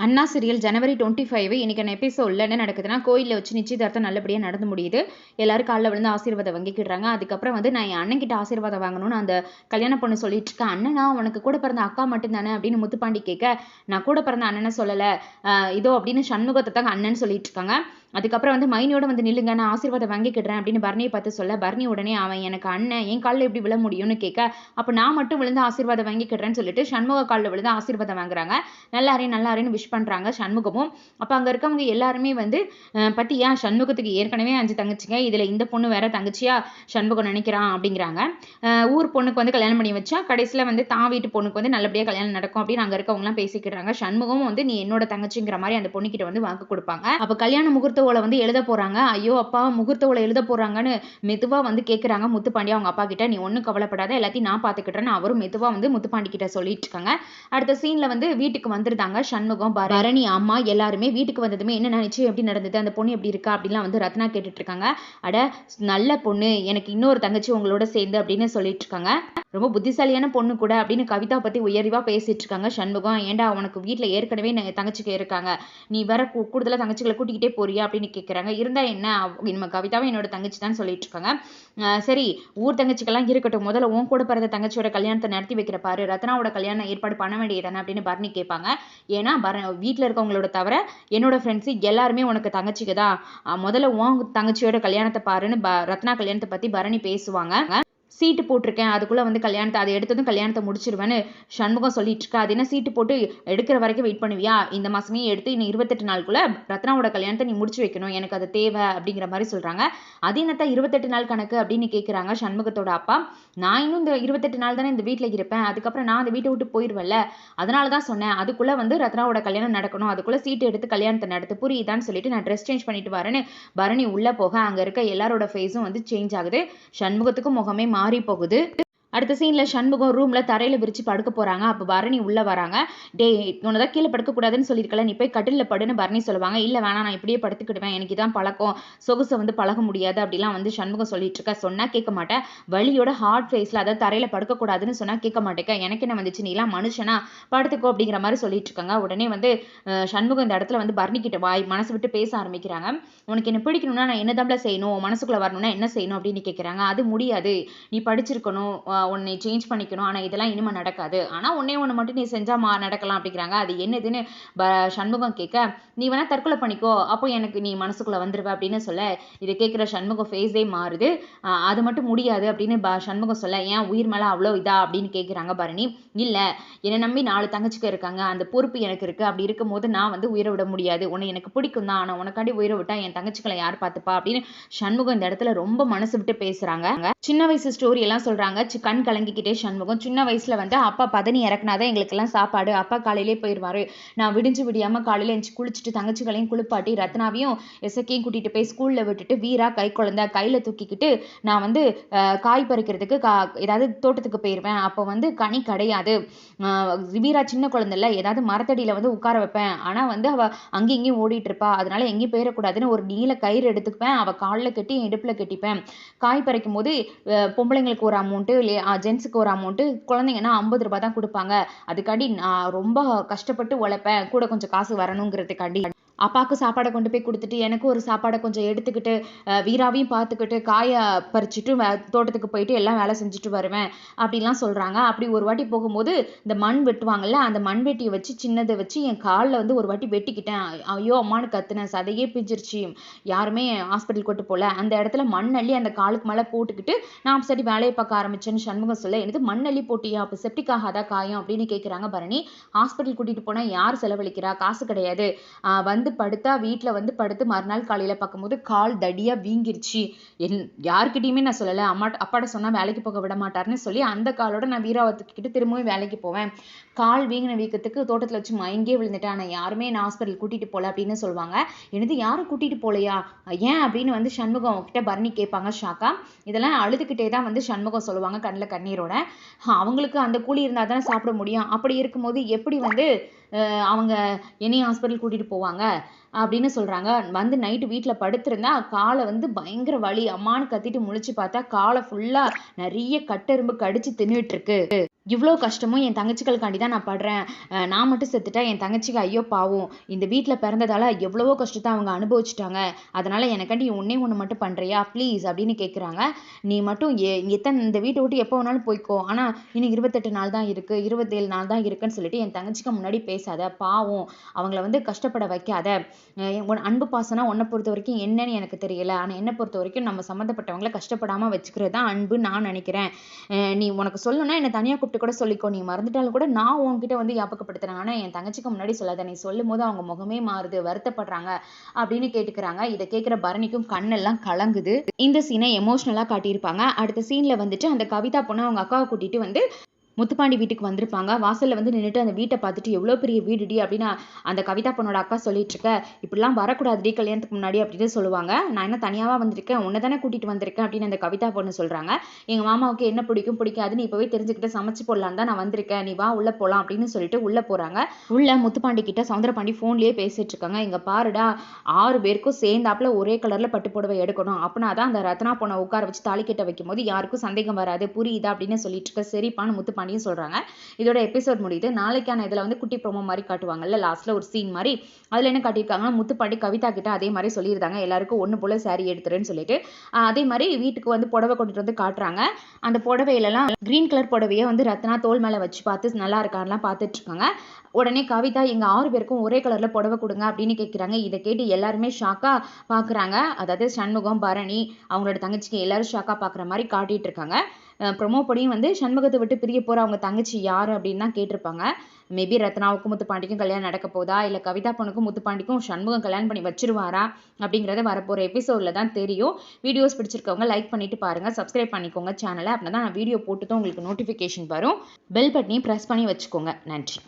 அண்ணா serial ஜனவரி 25 இன்னைக்கான எபிசோடில் என்ன நடக்குதுன்னா, கோயிலில் வச்சு நிச்சயதார்த்தம் நல்லபடியாக நடந்து முடியுது. எல்லாரும் காலில் விழுந்து ஆசீர்வாதம் வாங்கிக்கிடுறாங்க. அதுக்கப்புறம் வந்து நான் என் அண்ணன் கிட்ட ஆசீர்வாதம் வாங்கணும்னு அந்த கல்யாண பொண்ணு சொல்லிட்டு இருக்கேன். அண்ணனா உனக்கு கூட பிறந்த அக்கா மட்டும்தானே அப்படின்னு முத்துப்பாண்டி கேட்க, நான் கூட பிறந்த அண்ணனை சொல்லலை இதோ அப்படின்னு சண்முகத்தை தாங்க அண்ணன் சொல்லிட்டு இருக்காங்க. அதுக்கப்புறம் வந்து மைனியோட வந்து நில்லுங்க, நான் ஆசீர்வாதம் வாங்கிக்கிடுறேன் அப்படின்னு பரணியை பார்த்து சொல்ல, பரணி உடனே அவன் எனக்கு அண்ணன் என் காலில் எப்படி விழ முடியும்னு கேட்க, அப்போ நான் மட்டும் விழுந்து ஆசீர்வாதம் வாங்கிக்கிடுறேன்னு சொல்லிட்டு சண்முக காலில் விழுந்து ஆசீர்வாதம் வாங்குறாங்க. நல்லாரேன்னு விஷ் பண்றாங்க சண்முகமும். அப்ப அங்க இருக்கவங்க எல்லாருமே வந்து பத்தியா சண்முகத்துக்கு ஏற்கனவே 5 தங்கச்சிங்க, இதுல இந்த பொண்ணு வேற தங்கச்சியா சண்முகம் நினைக்கிறான் அப்படிங்கிறாங்க. ஊர் பொண்ணுக்கு வந்து கல்யாணம் பண்ணி வச்சா கடைசியில வந்து தான் வீட்டு பொண்ணுக்கு வந்து நல்லபடியா கல்யாணம் நடக்கும் அப்படின்னு அங்க இருக்கவங்க எல்லாம் பேசிக்கிறாங்க. சண்முகம் வந்து நீ என்னோட தங்கச்சிங்கிற மாதிரி அந்த பொண்ணுகிட்ட வந்து வாக்கு கொடுப்பாங்க. அப்ப கல்யாண முகூர்த்த ஓலை வந்து எழுத போறாங்க. ஐயோ அப்பா முகூர்த்த ஓலை எழுத போறாங்கன்னு மெதுவா வந்து கேக்குறாங்க முத்துப்பாண்டி அவங்க அப்பா கிட்ட. நீ ஒன்னும் கவலைப்படாத, எல்லாத்தையும் நான் பாத்துக்கிட்டேன்னு அவரும் மெதுவா வந்து முத்துப்பாண்டி கிட்ட சொல்லிட்டு இருக்காங்க. அடுத்த சீன்ல வந்து வீட்டுக்கு வந்துருந்தாங்க சண்முகம், பரணி அம்மா எல்லாருமே. வீட்டுக்கு வந்ததுமே என்ன நினைச்சு எப்படி நடந்தது, அந்த பொண்ணு எப்படி இருக்கா அப்படின்லாம் வந்து ரத்னா கேட்டுட்டு இருக்காங்க. அட நல்ல பொண்ணு, எனக்கு இன்னொரு தங்கச்சி உங்களோட சேர்ந்து அப்படின்னு சொல்லிட்டு இருக்காங்க. ரொம்ப புத்திசாலியான பொண்ணு கூட அப்படின்னு கவிதா பத்தி உயர்வா பேசிட்டு இருக்காங்க சண்முகம். ஏண்டா உனக்கு வீட்டுல ஏற்கனவே தங்கச்சிக்கு இருக்காங்க, நீ வேற கூடுதலா தங்கச்சிகளை கூட்டிக்கிட்டே போறியா அப்படின்னு கேட்கறாங்க. இருந்தா என்ன, நம்ம கவிதாவும் என்னோட தங்கச்சி தான் சொல்லிட்டு இருக்காங்க. சரி ஊர் தங்கச்சிக்கெல்லாம் இருக்கட்டும், முதல்ல உன் கூட பிறந்த தங்கச்சியோட கல்யாணத்தை நடத்தி வைக்கிற பாரு, ரத்னாவோட கல்யாணம் ஏற்பாடு பண்ண வேண்டியதானே அப்படின்னு பரணி கேட்பாங்க. ஏன்னா வீட்டில் இருக்கவங்களோட தவிர என்னோட ஃப்ரெண்ட்ஸு எல்லாருமே உனக்கு தங்கச்சிக்கு தான், முதல்ல உன் தங்கச்சியோட கல்யாணத்தை பாருன்னு ரத்னா கல்யாணத்தை பற்றி பரணி பேசுவாங்க. சீட்டு போட்டிருக்கேன், அதுக்குள்ளே வந்து கல்யாணத்தை அதை எடுத்ததும் கல்யாணத்தை முடிச்சிருவேன்னு சண்முகம் சொல்லிட்டு இருக்கா. அது என்ன சீட்டு போட்டு எடுக்கிற வரைக்கும் வெயிட் பண்ணுவியா, இந்த மாதமே எடுத்து இன்னும் 28 நாளுக்குள்ளே ரத்னாவோட கல்யாணத்தை நீ முடிச்சு வைக்கணும், எனக்கு அது தேவை அப்படிங்கிற மாதிரி சொல்கிறாங்க. அது என்னத்தான் 28 நாள் கணக்கு அப்படின்னு கேட்குறாங்க சண்முகத்தோட அப்பா. நான் இன்னும் இந்த 28 நாள் தானே இந்த வீட்டில் இருப்பேன், அதுக்கப்புறம் நான் அந்த வீட்டை விட்டு போயிடுவேன்ல, அதனால தான் சொன்னேன் அதுக்குள்ளே வந்து ரத்னாவோட கல்யாணம் நடக்கணும், அதுக்குள்ளே சீட்டு எடுத்து கல்யாணத்தை நடத்து புரியுதான்னு சொல்லிட்டு நான் ட்ரெஸ் சேஞ்ச் பண்ணிட்டு வரேன்னு பரணி உள்ளே போக அங்கே இருக்க எல்லாரோட ஃபேஸும் வந்து சேஞ்ச் ஆகுது. சண்முகத்துக்கும் முகமே மாறி போகுது. அடுத்த சீன்ல சண்முகம் ரூம்ல தரையில விரிச்சு படுக்க போறாங்க. அப்ப பரணி உள்ள வராங்க. டே உன்னதான் கீழே படுக்க கூடாதுன்னு சொல்லியிருக்கல, நீ போய் கட்டில படுன்னு பரணி சொல்லுவாங்க. இல்ல வேணாம், நான் இப்படியே படுத்துக்கிடுவேன், எனக்கு இதான் பழக்கம், சொகுசை வந்து பழக முடியாது அப்படிலாம் வந்து சண்முகம் சொல்லிட்டு இருக்க. சொன்னா கேட்க மாட்டேன், வலியோட ஹார்ட் ஃபேஸ்ல அதாவது தரையில படுக்க கூடாதுன்னு சொன்னா கேட்க மாட்டேங்க, எனக்கு என்ன வந்துச்சு, நீ எல்லாம் மனுஷனா, படுத்துக்கோ அப்படிங்கிற மாதிரி சொல்லிட்டு இருக்காங்க. உடனே வந்து சண்முகம் இந்த இடத்துல வந்து பரணி கிட்ட வாய் மனசு விட்டு பேச ஆரம்பிக்கிறாங்க. உனக்கு என்ன பிடிக்கணும்னா நான் என்ன தான் செய்யணும், மனசுக்குள்ள வரணும்னா என்ன செய்யணும் அப்படின்னு கேட்கிறாங்க. அது முடியாது, நீ படிச்சிருக்கணும், உன்னை சேஞ்ச் பண்ணிக்கணும், ஆனால் இதெல்லாம் இனிமே நடக்காது, ஆனால் ஒன்று மட்டும் நீ செஞ்சால் நடக்கலாம் அப்படிங்கிறாங்க. அது என்னதுன்னு சண்முகம் கேட்க, நீ வேணா தற்கொலை பண்ணிக்கோ, அப்போ எனக்கு நீ மனசுக்குள்ள வந்துருவ அப்படின்னு சொல்ல, இதை கேட்குற சண்முகம் ஃபேஸே மாறுது. அது மட்டும் முடியாது அப்படின்னு சண்முகம் சொல்ல, ஏன் உயிர் மேலே அவ்வளோ இதா அப்படின்னு கேட்குறாங்க பரணி. இல்லை என்னை நம்பி 4 தங்கச்சிக்கு இருக்காங்க, அந்த பொறுப்பு எனக்கு இருக்குது, அப்படி இருக்கும் போது நான் வந்து உயிரை விட முடியாது, உன்னை எனக்கு பிடிக்கும் தான், ஆனால் உனக்காண்டி உயிரை விட்டா என் தங்கச்சிகளை யார் பார்த்துப்பா அப்படின்னு சண்முகம் இந்த இடத்துல ரொம்ப மனசு விட்டு பேசுறாங்க. சின்ன வயசு ஸ்டோரி எல்லாம் சொல்றாங்க. கண் கலங்கிக்கிட்டே சண்முகம் சின்ன வயசுல வந்து அப்பா பதனி இறக்குனாதான் எங்களுக்கெல்லாம் சாப்பாடு, அப்பா காலையிலே போயிடுவாரு, நான் விடிஞ்சு விடியாம காலையில எஞ்சி குளிச்சுட்டு தங்கச்சிகளையும் குளிப்பாட்டி ரத்னாவையும் எசக்கையும் கூட்டிட்டு போய் ஸ்கூல்ல விட்டுட்டு வீரா கை குழந்தை கையில தூக்கிக்கிட்டு நான் வந்து காய் பறிக்கிறதுக்கு ஏதாவது தோட்டத்துக்கு போயிருவேன். அப்போ வந்து கனி கிடையாது, வீரா சின்ன குழந்தைல ஏதாவது மரத்தடியில வந்து உட்கார வைப்பேன், ஆனா வந்து அவ அங்கேயும் இங்கேயும் ஓடிட்டு இருப்பா, அதனால எங்கேயும் போயிடக்கூடாதுன்னு ஒரு நீல கயிறு எடுத்துக்குவேன், அவ காலில் கட்டி இடுப்புல கட்டிப்பேன். காய் பறிக்கும் போது பொம்பளைங்களுக்கு ஒரு அமௌண்ட்டு, ஜென்ஸுக்கு ஒரு அமௌண்ட்டு, குழந்தைங்கன்னா 50 ரூபாய் தான் கொடுப்பாங்க, அதுக்காண்டி நான் ரொம்ப கஷ்டப்பட்டு உழைப்பேன், கூட கொஞ்சம் காசு வரணுங்கிறதுக்காண்டி அப்பாவுக்கு சாப்பாடை கொண்டு போய் கொடுத்துட்டு எனக்கு ஒரு சாப்பாடை கொஞ்சம் எடுத்துக்கிட்டு வீராவையும் பார்த்துக்கிட்டு காயை பறிச்சுட்டு தோட்டத்துக்கு போயிட்டு எல்லாம் வேலை செஞ்சுட்டு வருவேன் அப்படிலாம் சொல்கிறாங்க. அப்படி ஒரு வாட்டி போகும்போது இந்த மண் வெட்டுவாங்கல்ல, அந்த மண் வெட்டியை வச்சு சின்னதை வச்சு என் காலில் வந்து ஒரு வாட்டி வெட்டிக்கிட்டேன், ஐயோ அம்மானு கத்துனேன், சதையே பிஞ்சிருச்சு, யாருமே ஹாஸ்பிட்டல் கொண்டு போகல, அந்த இடத்துல மண் அள்ளி அந்த காலுக்கு மேலே போட்டுக்கிட்டு நான் சரி வேலையை பார்க்க ஆரம்பிச்சேன்னு சண்முகம் சொல்ல, எனக்கு மண் அள்ளி போட்டியா, அப்போ செப்டிக் ஆகாதா காயம் அப்படின்னு கேட்குறாங்க பரணி. ஹாஸ்பிட்டல் கூட்டிகிட்டு போனால் யார் செலவழிக்கிறா, காசு கிடையாது, வந்து படுத்தா வீட்டில் வந்து படுத்து மறுநாள் காலையில் பார்க்கும்போது கால் தடியாக வீங்கிருச்சு, யார்கிட்டையுமே நான் சொல்லலை, அப்பாட்ட சொன்னால் வேலைக்கு போக விட மாட்டார்னு சொல்லி அந்த காலோட நான் வீராவத்துக்கிட்ட திரும்பவும் வேலைக்கு போவேன், கால் வீங்கின வீக்கத்துக்கு தோட்டத்தில் வச்சு மயங்கியே விழுந்துட்டேன், ஆனால் யாருமே நான் ஹாஸ்பிட்டல் கூட்டிகிட்டு போகல அப்படின்னு சொல்லுவாங்க. எனது யாரும் கூட்டிகிட்டு போகலையா, ஏன் அப்படின்னு வந்து சண்முகம் கிட்ட பரணி கேட்பாங்க ஷாக்கா. இதெல்லாம் அழுதுகிட்டே தான் வந்து சண்முகம் சொல்லுவாங்க கண்ணில் கண்ணீரோட. அவங்களுக்கு அந்த கூலி இருந்தால் தானே சாப்பிட முடியும், அப்படி இருக்கும்போது எப்படி வந்து அவங்க என்னையும் ஹாஸ்பிட்டல் கூட்டிகிட்டு போவாங்க அப்படின்னு சொல்கிறாங்க. வந்து நைட்டு வீட்டில் படுத்திருந்தா காலை வந்து பயங்கர வலி, அம்மானு கத்திட்டு முழிச்சு பார்த்தா காலை ஃபுல்லாக நிறைய கட்டெரும்பு கடிச்சு தின்னுட்டு இருக்கு. இவ்வளோ கஷ்டமும் என் தங்கச்சிகளுக்காண்டி தான் நான் படுறேன். நான் மட்டும் செத்துட்டா என் தங்கச்சிக்கு ஐயோ பாவம். இந்த வீட்டில் பிறந்ததால எவ்வளவோ கஷ்டத்தை அவங்க அனுபவிச்சுட்டாங்க. அதனால எனக்காண்டி ஒண்ணே ஒன்று மட்டும் பண்றியா ப்ளீஸ் அப்படின்னு கேட்குறாங்க. நீ மட்டும் இந்த வீட்டை விட்டு எப்போ வேணாலும் போய்க்கோ. ஆனால் இன்னும் 28 நாள் தான் இருக்கு, 27 நாள் தான் இருக்குன்னு சொல்லிட்டு என் தங்கச்சிக்கு முன்னாடி பேசாத. பாவம் அவங்கள வந்து கஷ்டப்பட வைக்காத. உன் அன்பு பாசனா உன்னை பொறுத்த வரைக்கும் என்னன்னு எனக்கு தெரியல. ஆனால் என்னை பொறுத்த வரைக்கும் நம்ம சம்மந்தப்பட்டவங்களை கஷ்டப்படாம வச்சுக்கிறது தான் அன்பு நான் நினைக்கிறேன். நீ உனக்கு சொல்லணும்னா என்னை தனியாக கூப்பிட்டு கூட சொல்லிக்கோ. நீ மறந்துட்டாலும் கூட நான் உன்கிட்ட வந்து ஞாபகப்படுத்துறேன். ஆனா என் தங்கச்சிக்கு முன்னாடி சொல்லாத. நீ சொல்லும் போது அவங்க முகமே மாறுது, வருத்தப்படுறாங்க அப்படின்னு கேட்டுக்கிறாங்க. இதை கேட்கிற பரணிக்கும் கண்ணெல்லாம் கலங்குது. இந்த சீனை எமோஷனலா காட்டியிருப்பாங்க. அடுத்த சீன்ல வந்துட்டு அந்த கவிதா பொண்ணு அவங்க அக்காவை கூட்டிட்டு வந்து முத்துப்பாண்டி வீட்டுக்கு வந்திருப்பாங்க. வாசல்ல வந்து நின்னுட்டு அந்த வீட்டை பார்த்துட்டு எவ்வளோ பெரிய வீடுடி அப்படின்னு அந்த கவிதா பொண்ணோட அக்கா சொல்லிட்டு இருக்க. இப்படிலாம் வரக்கூடாதுடி கல்யாணத்துக்கு முன்னாடி அப்படின்னு சொல்லுவாங்க. நான் என்ன தனியாவா வந்திருக்கேன், உன்னை தானே கூட்டிட்டு வந்திருக்கேன் அப்படின்னு அந்த கவிதா பொண்ணு சொல்றாங்க. எங்க மாமாவுக்கு என்ன பிடிக்கும் பிடிக்காது நீ இப்பவே தெரிஞ்சுக்கிட்டு சமைச்சு போடலான்னு தான் நான் வந்திருக்கேன். நீ வா உள்ள போலாம் அப்படின்னு சொல்லிட்டு உள்ள போறாங்க. உள்ள முத்துப்பாண்டி கிட்ட சவுந்தரபாண்டி போன்லயே பேசிட்டு இருக்காங்க. இங்க பாருடா 6 பேருக்கும் சேர்ந்தாப்புல ஒரே கலர்ல பட்டு புடவை எடுக்கணும். அப்படின்னாதான் அந்த ரத்னா பொண்ணை உட்கார வச்சு தாலி கட்ட வைக்கும் போது யாருக்கும் சந்தேகம் வராது, புரியுதா அப்படின்னு சொல்லிட்டு இருக்க. சரிப்பான்னு முத்துப்பாண்டி சொல்றாங்க. இதோட எபிசோட் முடியுது. நாளைக்கான இதுல வந்து குட்டி ப்ரோமோ மாதிரி காட்டுவாங்கல்ல, லாஸ்ட்ல ஒரு சீன் மாதிரி. அதுல என்ன காட்டியிருக்காங்கன்னா முத்துப்பாண்டி கவிதா கிட்ட அதே மாதிரி சொல்லியிருந்தாங்க எல்லாருக்கும் ஒண்ணு போல saree எடுத்துறேன்னு சொல்லிட்டு. அதே மாதிரி வீட்டுக்கு வந்து புடவை கொண்டுட்டு வந்து காட்டுறாங்க. அந்த புடவையிலலாம் கிரீன் கலர் புடவைய வந்து ரத்னா தோல் மேல வச்சு பார்த்து நல்லா இருக்கான்லாம் பார்த்துட்டு இருக்காங்க. உடனே கவிதா எங்க 6 பேருக்கும் ஒரே கலர்ல புடவை கொடுங்க அப்படின்னு கேட்கிறாங்க. இதை கேட்டு எல்லாருமே ஷாக்கா பாக்குறாங்க. அதாவது சண்முகம், பரணி, அவங்களோட தங்கச்சிக்கு எல்லாரும் ஷாக்கா பாக்குற மாதிரி காட்டிட்டு இருக்காங்க. ப்ரொமோ படியும் வந்து சண்முகத்தை விட்டு பிரிய போற அவங்க தங்கச்சி யாரு அப்படின்னு தான் கேட்டிருப்பாங்க. மேபி ரத்னாவுக்கும் முத்துப்பாண்டிக்கும் கல்யாணம் நடக்க போதா, இல்ல கவிதா பொண்ணுக்கும் முத்துப்பாண்டிக்கும் சண்முகம் கல்யாணம் பண்ணி வச்சிருவாரா அப்படிங்கறத வரப்போற எபிசோட்ல தான் தெரியும். வீடியோஸ் பிடிச்சிருக்கவங்க லைக் பண்ணிட்டு பாருங்க, சப்ஸ்கிரைப் பண்ணிக்கோங்க சேனலை. அப்படின்னா நான் வீடியோ போட்டுதான் உங்களுக்கு நோட்டிபிகேஷன் வரும். பெல் பட்டனையும் பிரஸ் பண்ணி வச்சுக்கோங்க. நன்றி.